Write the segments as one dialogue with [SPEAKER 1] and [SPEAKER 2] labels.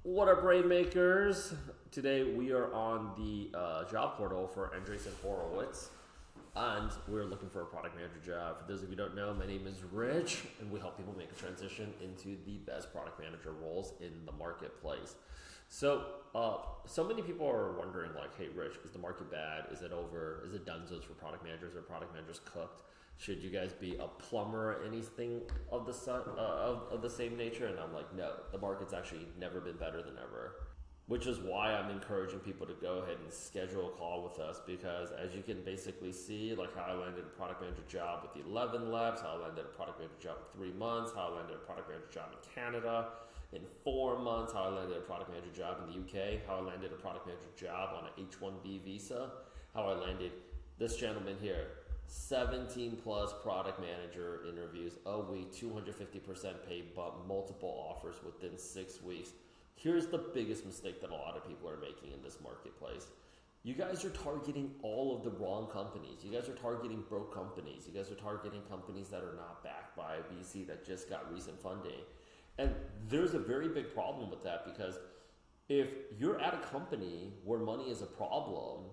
[SPEAKER 1] What up, Rainmakers? Today we are on the job portal for Andreessen Horowitz, and we're looking for a product manager job. For those of you who don't know, my name is Rich, and we help people make a transition into the best product manager roles in the marketplace. So many people are wondering, like, hey, Rich, is the market bad? Is it over? Is it donezo for product managers? Are product managers cooked? Should you guys be a plumber or anything of the same nature? And I'm like, no, the market's actually never been better than ever. Which is why I'm encouraging people to go ahead and schedule a call with us, because as you can basically see, like how I landed a product manager job with 11 labs, how I landed a product manager job in 3 months, how I landed a product manager job in Canada in 4 months, how I landed a product manager job in the UK, how I landed a product manager job on an H-1B visa, how I landed this gentleman here. 17 plus product manager interviews a week, 250% pay bump, multiple offers within 6 weeks. Here's the biggest mistake that a lot of people are making in this marketplace. You guys are targeting all of the wrong companies. You guys are targeting broke companies. You guys are targeting companies that are not backed by a VC that just got recent funding. And there's a very big problem with that, because if you're at a company where money is a problem,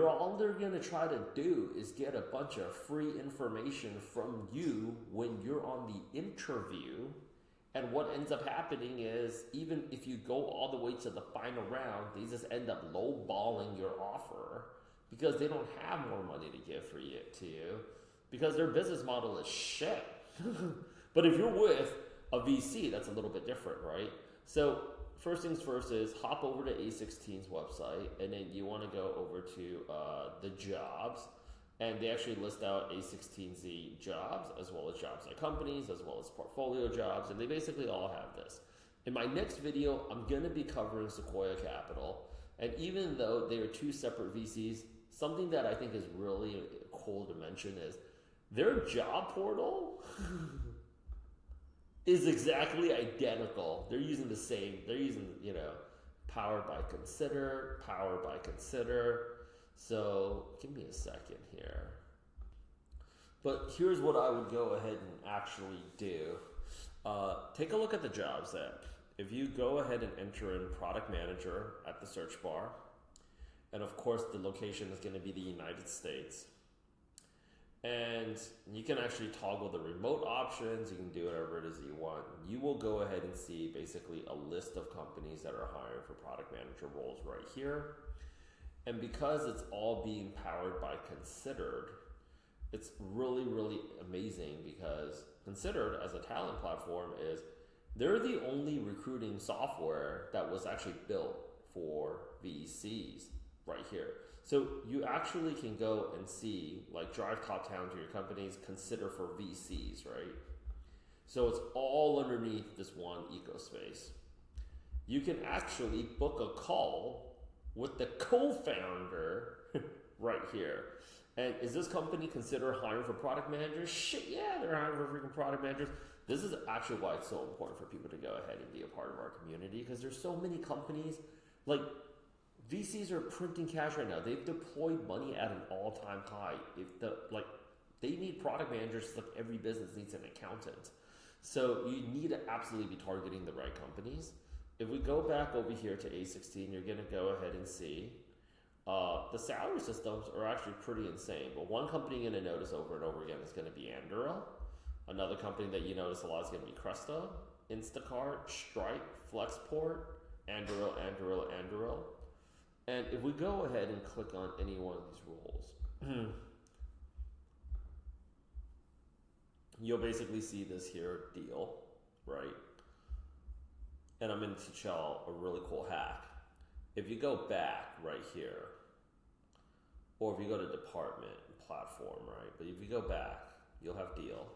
[SPEAKER 1] all they're going to try to do is get a bunch of free information from you when you're on the interview. And what ends up happening is, even if you go all the way to the final round, they just end up lowballing your offer because they don't have more money to give to you, because their business model is shit. But if you're with a VC, that's a little bit different, right? So first things first is hop over to A16's website, and then you want to go over to the jobs, and they actually list out a16z jobs, as well as jobs at companies, as well as portfolio jobs, and they basically all have this. In my next video, I'm going to be covering Sequoia Capital, and even though they are two separate VCs, something that I think is really cool to mention is their job portal is exactly identical. They're using the same, powered by Consider. So give me a second here. But here's what I would go ahead and actually do. Take a look at the Jobs app. If you go ahead and enter in product manager at the search bar, and of course the location is going to be the United States. And you can actually toggle the remote options. You can do whatever it is you want. You will go ahead and see basically a list of companies that are hiring for product manager roles right here. And because it's all being powered by Considered, it's really, really amazing, because Considered as a talent platform they're the only recruiting software that was actually built for VCs right here. So you actually can go and see, like, drive top talent to your companies, consider for VCs, right? So it's all underneath this one ecospace. You can actually book a call with the co-founder right here. And is this company consider hiring for product managers? Shit, yeah, they're hiring for freaking product managers. This is actually why it's so important for people to go ahead and be a part of our community, because there's so many companies, like, VCs are printing cash right now. They've deployed money at an all-time high. They need product managers, like every business needs an accountant. So you need to absolutely be targeting the right companies. If we go back over here to A16, you're going to go ahead and see the salary systems are actually pretty insane. But one company you're going to notice over and over again is going to be Andreessen. Another company that you notice a lot is going to be Cresta, Instacart, Stripe, Flexport, Andreessen. And if we go ahead and click on any one of these roles, you'll basically see this here deal, right? And I'm going to teach y'all a really cool hack. If you go back right here, or if you go to department, platform, right? But if you go back, you'll have deal.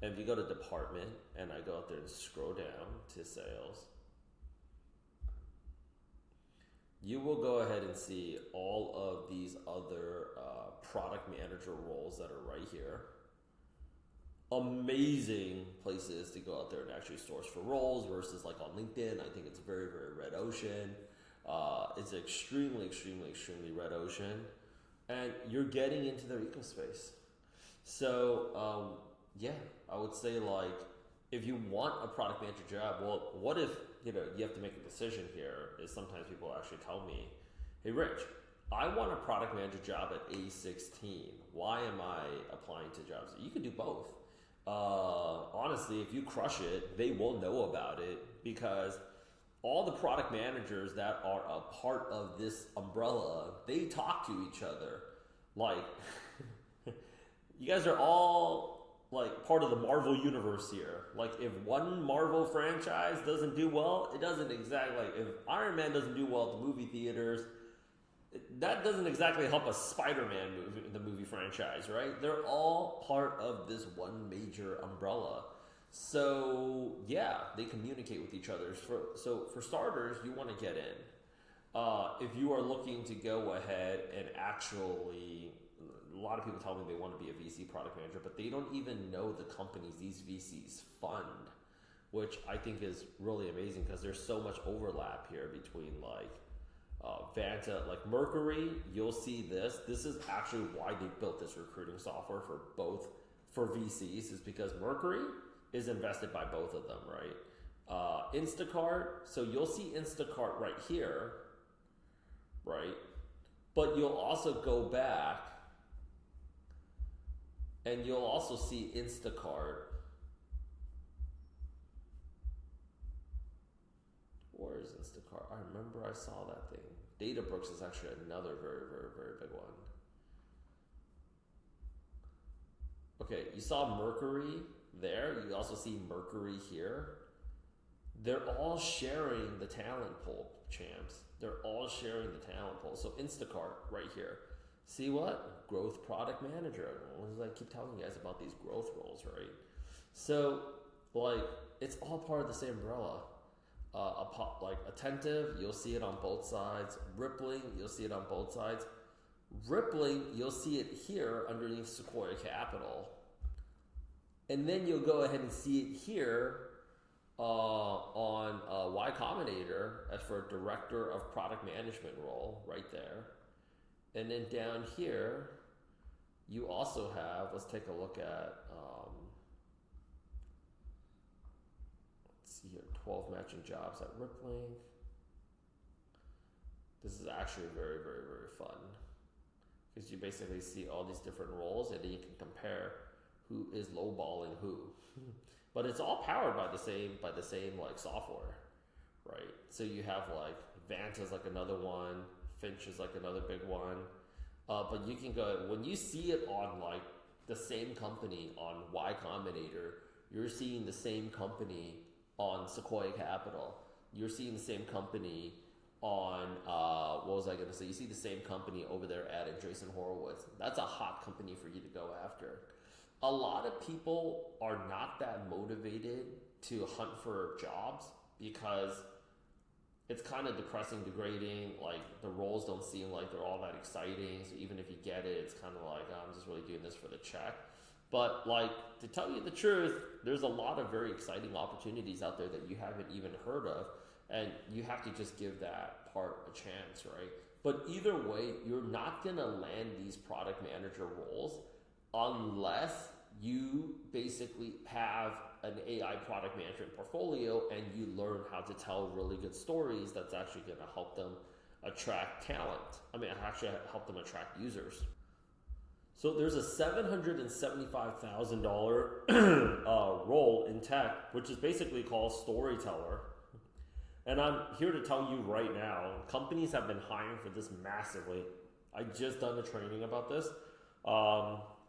[SPEAKER 1] And if you go to department, and I go out there and scroll down to sales, you will go ahead and see all of these other product manager roles that are right here. Amazing places to go out there and actually source for roles versus like on LinkedIn. I think it's very, very red ocean. It's extremely, extremely, extremely red ocean. And you're getting into their ecospace. So, yeah, I would say, like, if you want a product manager job, well, what if, you have to make a decision here, is sometimes people actually tell me, hey, Rich, I want a product manager job at A16. Why am I applying to jobs? You can do both. Honestly, if you crush it, they will know about it, because all the product managers that are a part of this umbrella, they talk to each other. Like, you guys are all like part of the Marvel universe here. Like, if one Marvel franchise doesn't do well, it doesn't exactly, like, if Iron Man doesn't do well at the movie theaters, that doesn't exactly help a Spider-Man movie, the movie franchise, right? They're all part of this one major umbrella. So yeah, they communicate with each other. So for starters, you want to get in. If you are looking to go ahead and actually, a lot of people tell me they want to be a VC product manager, but they don't even know the companies these VCs fund, which I think is really amazing, because there's so much overlap here between like Vanta, like Mercury. You'll see this. This is actually why they built this recruiting software for VCs, is because Mercury is invested by both of them, right? Instacart, so you'll see Instacart right here, right? But you'll also go back and you'll also see Instacart. Where is Instacart? I remember I saw that thing. Databricks is actually another very, very, very big one. Okay, you saw Mercury there. You also see Mercury here. They're all sharing the talent pool, champs. They're all sharing the talent pool. So Instacart right here. See what? Growth product manager. I keep telling you guys about these growth roles, right? So, like, it's all part of the same umbrella. Like Attentive, you'll see it on both sides. Rippling, you'll see it on both sides. Rippling, you'll see it here underneath Sequoia Capital. And then you'll go ahead and see it here on Y Combinator as for Director of Product Management role right there. And then down here, you also have, let's take a look at, let's see here, 12 matching jobs at Rippling. This is actually very, very, very fun, because you basically see all these different roles, and then you can compare who is lowballing who. But it's all powered by the same like software, right? So you have like Vanta's like another one, Finch is like another big one. But you can go, when you see it on like the same company on Y Combinator, you're seeing the same company on Sequoia Capital. You're seeing the same company on, what was I going to say? You see the same company over there at Andreessen Horowitz. That's a hot company for you to go after. A lot of people are not that motivated to hunt for jobs because it's kind of depressing, degrading. Like, the roles don't seem like they're all that exciting. So even if you get it, it's kind of like, oh, I'm just really doing this for the check. But like, to tell you the truth, there's a lot of very exciting opportunities out there that you haven't even heard of. And you have to just give that part a chance, right? But either way, you're not going to land these product manager roles unless you basically have an AI product management portfolio and you learn how to tell really good stories that's actually going to help them attract talent. I mean, actually help them attract users. So there's a $775,000 role in tech, which is basically called storyteller. And I'm here to tell you right now, companies have been hiring for this massively. I just done a training about this.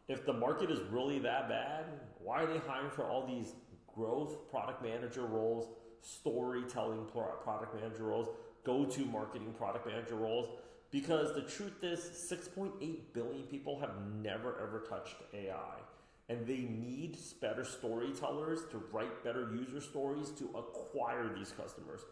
[SPEAKER 1] If the market is really that bad, why are they hiring for all these growth product manager roles, storytelling product manager roles, go-to marketing product manager roles? Because the truth is 6.8 billion people have never ever touched AI. And they need better storytellers to write better user stories to acquire these customers.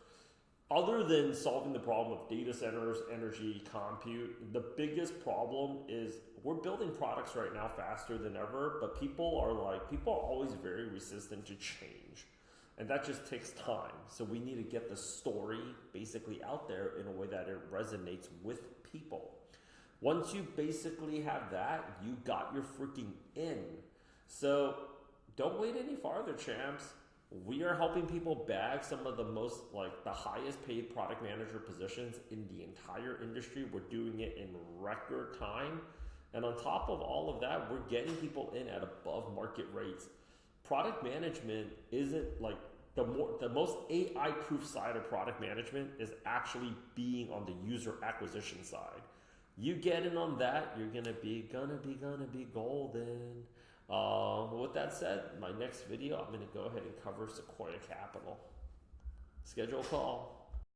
[SPEAKER 1] Other than solving the problem of data centers, energy, compute, the biggest problem is we're building products right now faster than ever, but people are always very resistant to change. And that just takes time. So we need to get the story basically out there in a way that it resonates with people. Once you basically have that, you got your freaking in. So don't wait any farther, champs. We are helping people bag some of the most, like the highest paid product manager positions in the entire industry. We're doing it in record time. And on top of all of that, we're getting people in at above market rates. Product management isn't like the most AI proof side of product management is actually being on the user acquisition side. You get in on that, you're gonna be golden. With that said, my next video, I'm going to go ahead and cover Sequoia Capital. Schedule a call.